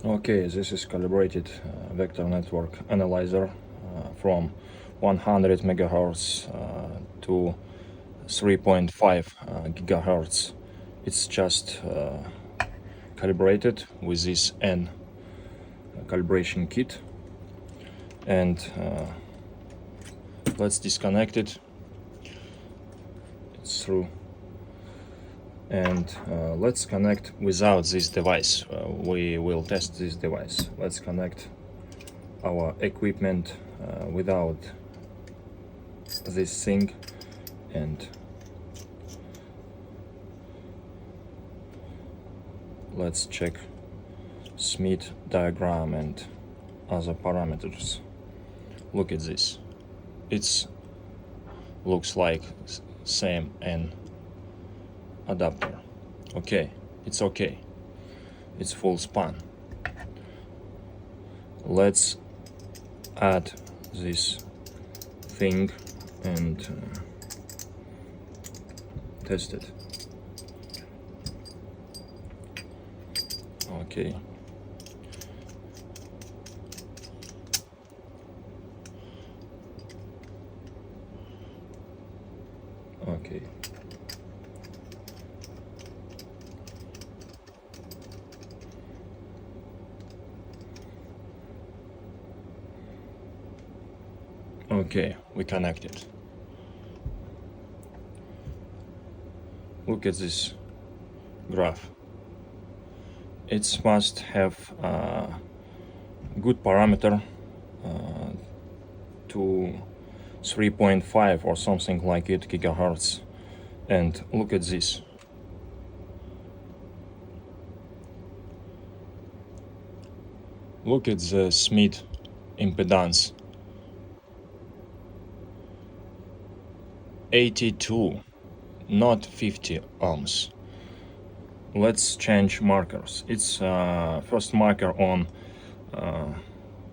Okay, this is calibrated vector network analyzer from 100 megahertz to 3.5 gigahertz. It's just calibrated with this N calibration kit, and let's disconnect it. It's through. And let's connect without this device. We will test this device. Let's connect our equipment without this thing, and let's check Smith diagram and other parameters. Look at this. It's looks like same N adapter. Okay, it's okay. It's full span. Let's add this thing and test it. Okay. Okay. Okay, we connected. Look at this graph. It must have good parameter to 3.5 or something like it gigahertz. And look at this. Look at the Smith impedance. 82, not 50 ohms. Let's change markers. It's first marker on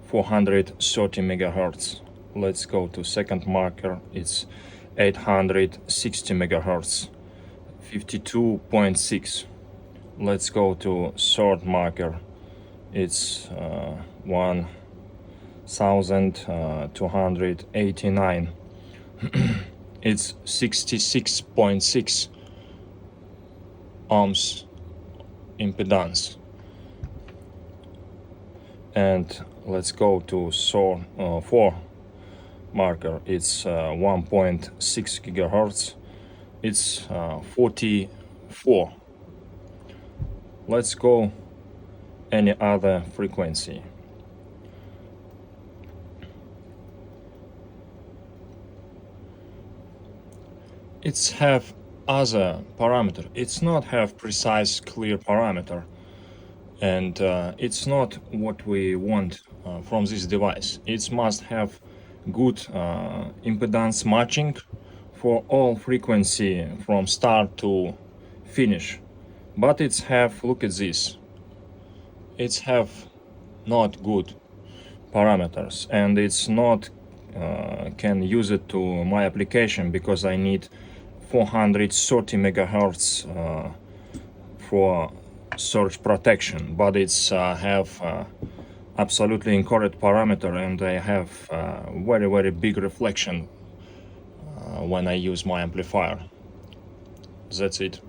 430 megahertz. Let's go to second marker. It's 860 megahertz, 52.6. Let's go to third marker. It's 1289. It's 66.6 ohms impedance. And let's go to 4 marker. It's 1.6 gigahertz. It's 44. Let's go any other frequency. It's have other parameter. It's not have precise clear parameter, and it's not what we want from this device. It must have good impedance matching for all frequency from start to finish. But it's have, look at this, it's have not good parameters, and it's not can use it to my application because I need 430 megahertz for surge protection, but it's have absolutely incorrect parameter, and I have very big reflection when I use my amplifier. That's it.